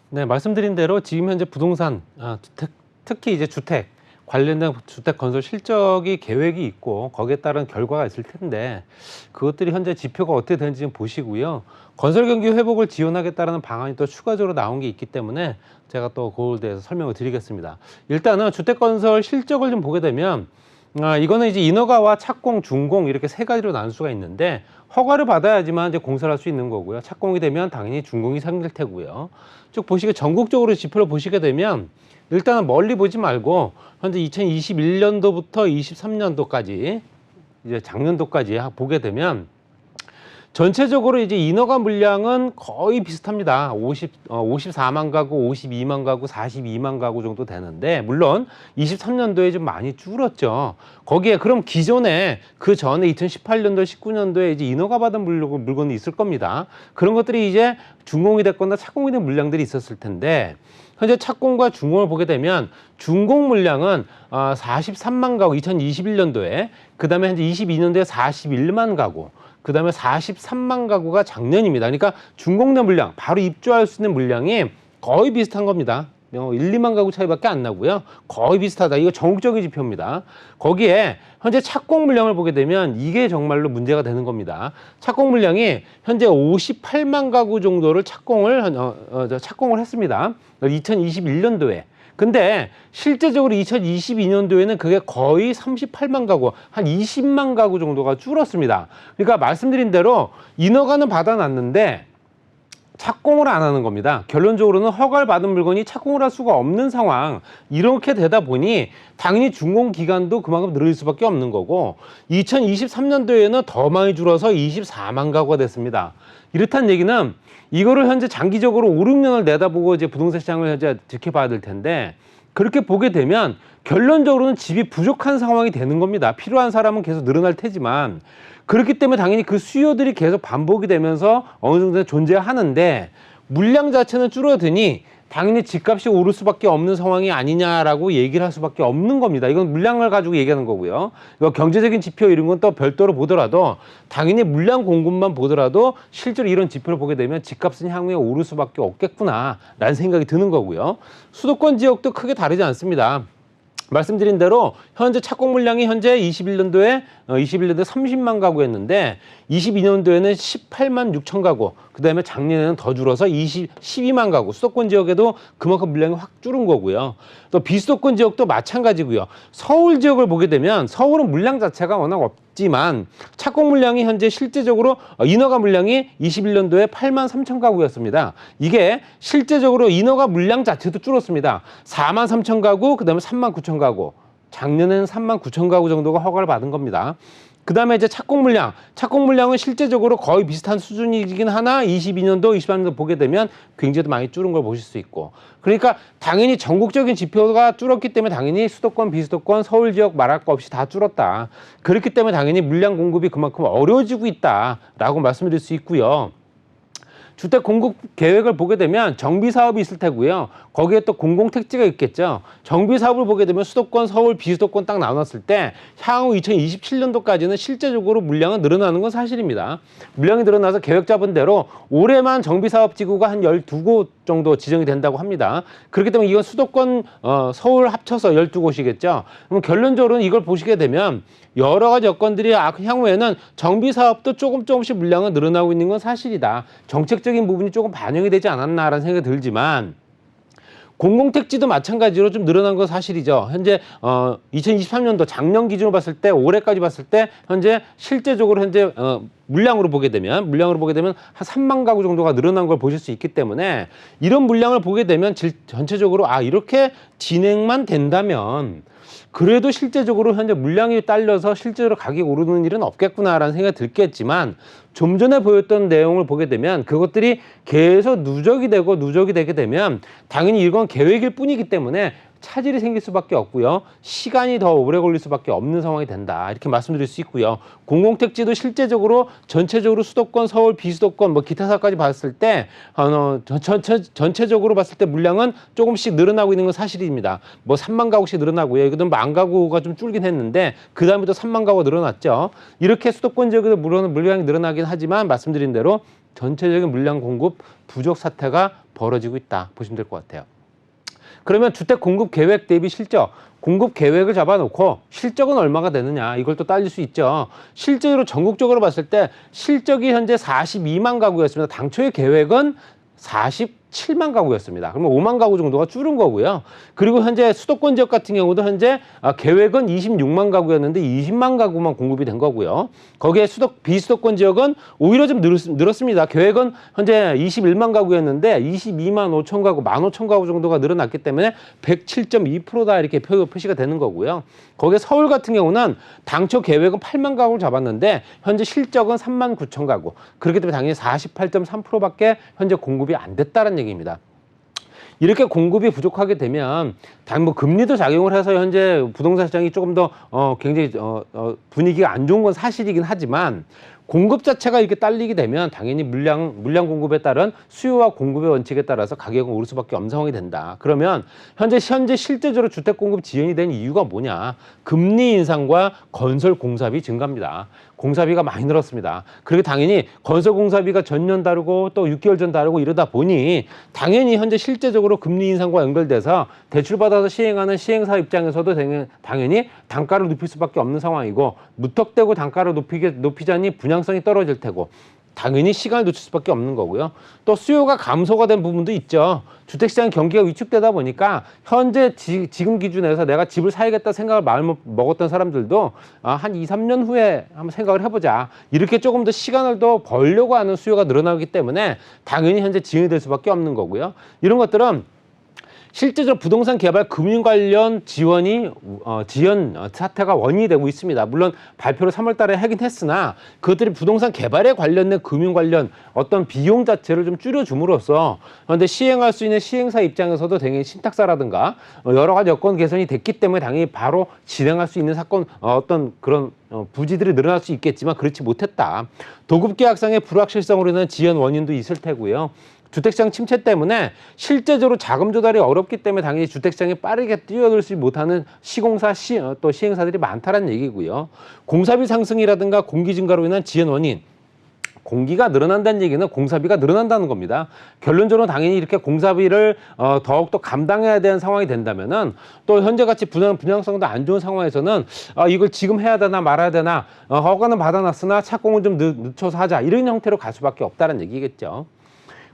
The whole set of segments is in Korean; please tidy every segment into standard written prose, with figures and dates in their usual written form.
네, 말씀드린 대로 지금 현재 부동산, 특히 이제 주택 관련된 주택 건설 실적이 계획이 있고 거기에 따른 결과가 있을 텐데 그것들이 현재 지표가 어떻게 되는지 좀 보시고요. 건설 경기 회복을 지원하겠다는 방안이 또 추가적으로 나온 게 있기 때문에 제가 또 그거에 대해서 설명을 드리겠습니다. 일단은 주택 건설 실적을 좀 보게 되면 이거는 이제 인허가와 착공, 준공 이렇게 세 가지로 나눌 수가 있는데 허가를 받아야지만 이제 공사를 할 수 있는 거고요. 착공이 되면 당연히 준공이 생길 테고요. 쭉 보시게 전국적으로 지표를 보시게 되면 일단은 멀리 보지 말고 현재 2021년도부터 23년도까지 이제 작년도까지 보게 되면 전체적으로 이제 인허가 물량은 거의 비슷합니다. 54만 가구, 52만 가구, 42만 가구 정도 되는데 물론 23년도에 좀 많이 줄었죠. 거기에 그럼 기존에 그 전에 2018년도, 19년도에 이제 인허가 받은 물건이 있을 겁니다. 그런 것들이 이제 준공이 됐거나 착공이 된 물량들이 있었을 텐데 현재 착공과 준공을 보게 되면 준공 물량은 43만 가구 2021년도에 그다음에 현재 22년도에 41만 가구 그 다음에 43만 가구가 작년입니다. 그러니까 준공된 물량, 바로 입주할 수 있는 물량이 거의 비슷한 겁니다. 1, 2만 가구 차이밖에 안 나고요. 거의 비슷하다. 이거 전국적인 지표입니다. 거기에 현재 착공 물량을 보게 되면 이게 정말로 문제가 되는 겁니다. 착공 물량이 현재 58만 가구 정도를 착공을 했습니다. 2021년도에. 근데 실제적으로 2022년도에는 그게 거의 38만 가구, 한 20만 가구 정도가 줄었습니다. 그러니까 말씀드린 대로 인허가는 받아놨는데 착공을 안 하는 겁니다. 결론적으로는 허가를 받은 물건이 착공을 할 수가 없는 상황. 이렇게 되다 보니 당연히 준공 기간도 그만큼 늘어질 수밖에 없는 거고 2023년도에는 더 많이 줄어서 24만 가구가 됐습니다. 이렇다는 얘기는 이거를 현재 장기적으로 5, 6년을 내다보고 이제 부동산 시장을 현재 지켜봐야 될 텐데 그렇게 보게 되면 결론적으로는 집이 부족한 상황이 되는 겁니다. 필요한 사람은 계속 늘어날 테지만 그렇기 때문에 당연히 그 수요들이 계속 반복이 되면서 어느 정도 존재하는데 물량 자체는 줄어드니 당연히 집값이 오를 수밖에 없는 상황이 아니냐라고 얘기를 할 수밖에 없는 겁니다. 이건 물량을 가지고 얘기하는 거고요. 이거 경제적인 지표 이런 건 또 별도로 보더라도 당연히 물량 공급만 보더라도 실제로 이런 지표를 보게 되면 집값은 향후에 오를 수밖에 없겠구나라는 생각이 드는 거고요. 수도권 지역도 크게 다르지 않습니다. 말씀드린 대로 현재 착공 물량이 현재 21년도에 30만 가구였는데 22년도에는 18만 6천 가구, 그 다음에 작년에는 더 줄어서 12만 가구, 수도권 지역에도 그만큼 물량이 확 줄은 거고요. 또 비수도권 지역도 마찬가지고요. 서울 지역을 보게 되면 서울은 물량 자체가 워낙 없지만 착공 물량이 현재 실제적으로 인허가 물량이 21년도에 8만 3천 가구였습니다. 이게 실제적으로 인허가 물량 자체도 줄었습니다. 4만 3천 가구, 그 다음에 3만 9천 가구. 작년에는 3만 9천 가구 정도가 허가를 받은 겁니다. 그 다음에 이제 착공 물량은 실제적으로 거의 비슷한 수준이긴 하나 22년도, 23년도 보게 되면 굉장히 많이 줄은 걸 보실 수 있고 그러니까 당연히 전국적인 지표가 줄었기 때문에 당연히 수도권, 비수도권, 서울 지역 말할 거 없이 다 줄었다. 그렇기 때문에 당연히 물량 공급이 그만큼 어려워지고 있다라고 말씀드릴 수 있고요. 주택 공급 계획을 보게 되면 정비 사업이 있을 테고요. 거기에 또 공공택지가 있겠죠. 정비 사업을 보게 되면 수도권, 서울, 비수도권 딱 나눴을 때 향후 2027년도까지는 실제적으로 물량은 늘어나는 건 사실입니다. 물량이 늘어나서 계획 잡은 대로 올해만 정비 사업 지구가 한 12곳 정도 지정이 된다고 합니다. 그렇기 때문에 이건 수도권, 서울 합쳐서 12곳이겠죠. 그럼 결론적으로는 이걸 보시게 되면 여러 가지 여건들이 향후에는 정비 사업도 조금씩 물량은 늘어나고 있는 건 사실이다. 정책적인 부분이 조금 반영이 되지 않았나라는 생각이 들지만 공공택지도 마찬가지로 좀 늘어난 건 사실이죠. 현재 2023년도 작년 기준으로 봤을 때 올해까지 봤을 때 현재 실제적으로 현재 물량으로 보게 되면 한 3만 가구 정도가 늘어난 걸 보실 수 있기 때문에 이런 물량을 보게 되면 전체적으로 이렇게 진행만 된다면 그래도 실제적으로 현재 물량이 딸려서 실제로 가격이 오르는 일은 없겠구나라는 생각이 들겠지만 좀 전에 보였던 내용을 보게 되면 그것들이 계속 누적이 되게 되면 당연히 이건 계획일 뿐이기 때문에 차질이 생길 수밖에 없고요. 시간이 더 오래 걸릴 수밖에 없는 상황이 된다. 이렇게 말씀드릴 수 있고요. 공공택지도 실제적으로 전체적으로 수도권, 서울, 비수도권, 기타 사까지 봤을 때 전체적으로 봤을 때 물량은 조금씩 늘어나고 있는 건 사실입니다. 3만 가구씩 늘어나고요. 이거는 1만 가구가 좀 줄긴 했는데 그 다음에 또 3만 가구가 늘어났죠. 이렇게 수도권 지역에도 물량이 늘어나긴 하지만 말씀드린 대로 전체적인 물량 공급 부족 사태가 벌어지고 있다 보시면 될 것 같아요. 그러면 주택 공급 계획 대비 실적, 공급 계획을 잡아놓고 실적은 얼마가 되느냐 이걸 또 따질 수 있죠. 실제로 전국적으로 봤을 때 실적이 현재 42만 가구였습니다. 당초의 계획은 47만 가구였습니다. 그러면 5만 가구 정도가 줄은 거고요. 그리고 현재 수도권 지역 같은 경우도 현재 계획은 26만 가구였는데 20만 가구만 공급이 된 거고요. 거기에 비수도권 지역은 오히려 좀 늘었습니다. 계획은 현재 21만 가구였는데 22만 5천 가구, 15,000 가구 정도가 늘어났기 때문에 107.2%다 이렇게 표시가 되는 거고요. 거기에 서울 같은 경우는 당초 계획은 8만 가구를 잡았는데 현재 실적은 3만 9천 가구. 그렇기 때문에 당연히 48.3%밖에 현재 공급이 안 됐다는 얘기입니다. 이렇게 공급이 부족하게 되면 단 뭐 금리도 작용을 해서 현재 부동산 시장이 조금 더 굉장히 분위기가 안 좋은 건 사실이긴 하지만 공급 자체가 이렇게 딸리게 되면 당연히 물량 공급에 따른 수요와 공급의 원칙에 따라서 가격은 오를 수밖에 없는 상황이 된다. 그러면 현재 실제적으로 주택 공급 지연이 된 이유가 뭐냐? 금리 인상과 건설 공사비 증가입니다. 공사비가 많이 늘었습니다. 그리고 당연히 건설 공사비가 전년 다르고 또 6개월 전 다르고 이러다 보니 당연히 현재 실제적으로 금리 인상과 연결돼서 대출받아서 시행하는 시행사 입장에서도 당연히 단가를 높일 수밖에 없는 상황이고 무턱대고 단가를 높이자니 분양성이 떨어질 테고 당연히 시간을 늦출 수밖에 없는 거고요. 또 수요가 감소가 된 부분도 있죠. 주택시장 경기가 위축되다 보니까 현재 지금 기준에서 내가 집을 사야겠다 생각을 마음을 먹었던 사람들도 한 2, 3년 후에 한번 생각을 해보자. 이렇게 조금 더 시간을 더 벌려고 하는 수요가 늘어나기 때문에 당연히 현재 지연이 될 수밖에 없는 거고요. 이런 것들은 실제적으로 부동산 개발 금융 관련 지연 사태가 원인이 되고 있습니다. 물론 발표를 3월 달에 하긴 했으나 그것들이 부동산 개발에 관련된 금융 관련 어떤 비용 자체를 좀 줄여줌으로써 그런데 시행할 수 있는 시행사 입장에서도 당연히 신탁사라든가 여러 가지 여건 개선이 됐기 때문에 당연히 바로 진행할 수 있는 사건 어떤 그런 부지들이 늘어날 수 있겠지만 그렇지 못했다. 도급계약상의 불확실성으로 인한 지연 원인도 있을 테고요. 주택시장 침체 때문에 실제적으로 자금 조달이 어렵기 때문에 당연히 주택시장에 빠르게 뛰어들지 못하는 시공사, 또 시행사들이 많다는 얘기고요. 공사비 상승이라든가 공기 증가로 인한 지연 원인. 공기가 늘어난다는 얘기는 공사비가 늘어난다는 겁니다. 결론적으로 당연히 이렇게 공사비를 더욱더 감당해야 되는 상황이 된다면은 또 현재같이 분양성도 안 좋은 상황에서는 이걸 지금 해야 되나 말아야 되나 허가는 받아놨으나 착공을 좀 늦춰서 하자 이런 형태로 갈 수밖에 없다는 얘기겠죠.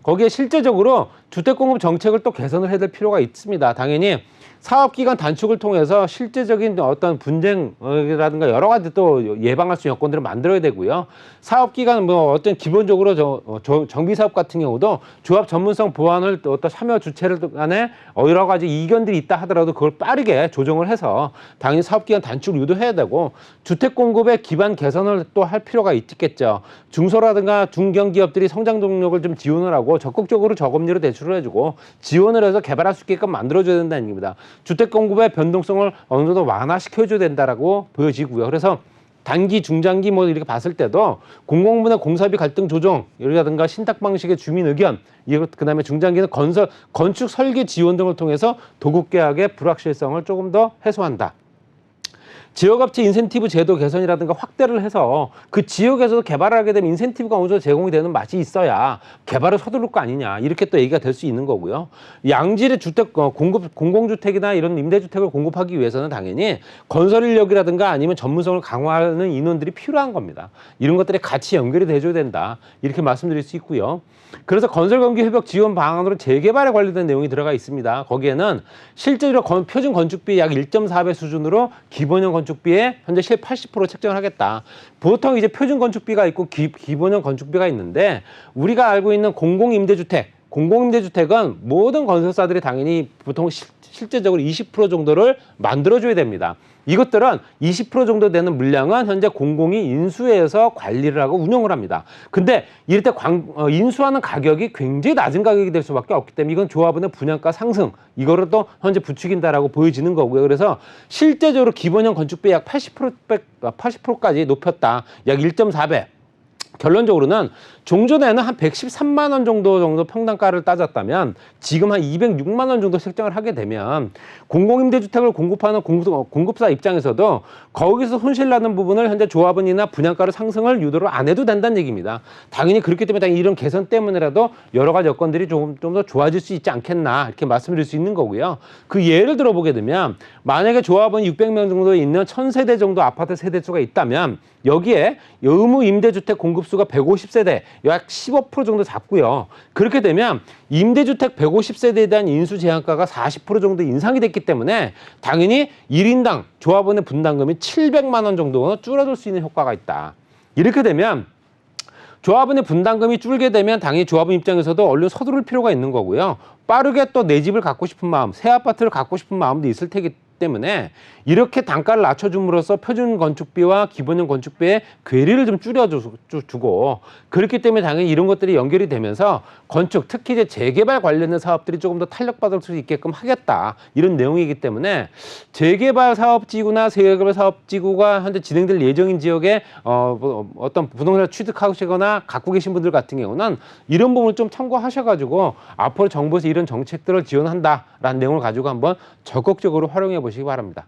거기에 실제적으로 주택공급 정책을 또 개선을 해야 될 필요가 있습니다. 당연히 사업기간 단축을 통해서 실제적인 어떤 분쟁이라든가 여러 가지 또 예방할 수 있는 여건들을 만들어야 되고요. 사업기간 뭐 어떤 기본적으로 정비사업 같은 경우도 조합 전문성 보완을 또 어떤 참여 주체를 간에 여러 가지 이견들이 있다 하더라도 그걸 빠르게 조정을 해서 당연히 사업기간 단축을 유도해야 되고 주택공급의 기반 개선을 또 할 필요가 있겠죠. 중소라든가 중견기업들이 성장 동력을 좀 지원을 하고 적극적으로 저금리로 대출을 해주고 지원을 해서 개발할 수 있게끔 만들어줘야 된다는 얘기입니다. 주택 공급의 변동성을 어느 정도 완화시켜줘야 된다라고 보여지고요. 그래서 단기, 중장기 뭐 이렇게 봤을 때도 공공분야 공사비 갈등 조정, 이라든가 신탁 방식의 주민 의견, 그다음에 중장기는 건축 설계 지원 등을 통해서 도급 계약의 불확실성을 조금 더 해소한다. 지역업체 인센티브 제도 개선이라든가 확대를 해서 그 지역에서도 개발을 하게 되면 인센티브가 어느 정도 제공이 되는 맛이 있어야 개발을 서두를 거 아니냐 이렇게 또 얘기가 될 수 있는 거고요. 양질의 주택 공공주택이나 이런 임대주택을 공급하기 위해서는 당연히 건설 인력이라든가 아니면 전문성을 강화하는 인원들이 필요한 겁니다. 이런 것들이 같이 연결이 돼줘야 된다 이렇게 말씀드릴 수 있고요. 그래서 건설경기 회복 지원 방안으로 재개발에 관련된 내용이 들어가 있습니다. 거기에는 실제로 표준 건축비 약 1.4배 수준으로 기본형 건축비의 현재 80% 책정을 하겠다. 보통 이제 표준 건축비가 있고 기본형 건축비가 있는데 우리가 알고 있는 공공임대주택은 모든 건설사들이 당연히 보통 실제적으로 20% 정도를 만들어줘야 됩니다. 이것들은 20% 정도 되는 물량은 현재 공공이 인수해서 관리를 하고 운영을 합니다. 근데 이럴 때 인수하는 가격이 굉장히 낮은 가격이 될 수밖에 없기 때문에 이건 조합원의 분양가 상승, 이거를 또 현재 부추긴다라고 보여지는 거고요. 그래서 실제적으로 기본형 건축비 약 80%까지 높였다. 약 1.4배. 결론적으로는 종전에는 한 113만 원 정도 평당가를 따졌다면 지금 한 206만 원 정도 책정을 하게 되면 공공임대주택을 공급하는 공급사 입장에서도 거기서 손실나는 부분을 현재 조합원이나 분양가를 상승을 유도를 안 해도 된다는 얘기입니다. 당연히 그렇기 때문에 이런 개선 때문에라도 여러 가지 여건들이 좀 더 좋아질 수 있지 않겠나 이렇게 말씀드릴 수 있는 거고요. 그 예를 들어보게 되면 만약에 조합원이 600명 정도 있는 1000세대 정도 아파트 세대수가 있다면 여기에 의무 임대주택 공급수가 150세대, 약 15% 정도 잡고요. 그렇게 되면 임대주택 150세대에 대한 인수 제한가가 40% 정도 인상이 됐기 때문에 당연히 1인당 조합원의 분담금이 700만 원 정도 줄어들 수 있는 효과가 있다. 이렇게 되면 조합원의 분담금이 줄게 되면 당연히 조합원 입장에서도 얼른 서두를 필요가 있는 거고요. 빠르게 또 내 집을 갖고 싶은 마음, 새 아파트를 갖고 싶은 마음도 있을 테기 때문에 이렇게 단가를 낮춰줌으로써 표준 건축비와 기본형 건축비의 괴리를 좀 줄여주고 그렇기 때문에 당연히 이런 것들이 연결이 되면서 건축, 특히 이제 재개발 관련된 사업들이 조금 더 탄력받을 수 있게끔 하겠다 이런 내용이기 때문에 재개발 사업지구나 재개발 사업지구가 현재 진행될 예정인 지역에 어떤 부동산을 취득하시거나 갖고 계신 분들 같은 경우는 이런 부분을 좀 참고하셔가지고 앞으로 정부에서 이런 정책들을 지원한다라는 내용을 가지고 한번 적극적으로 활용해 보시기 바랍니다.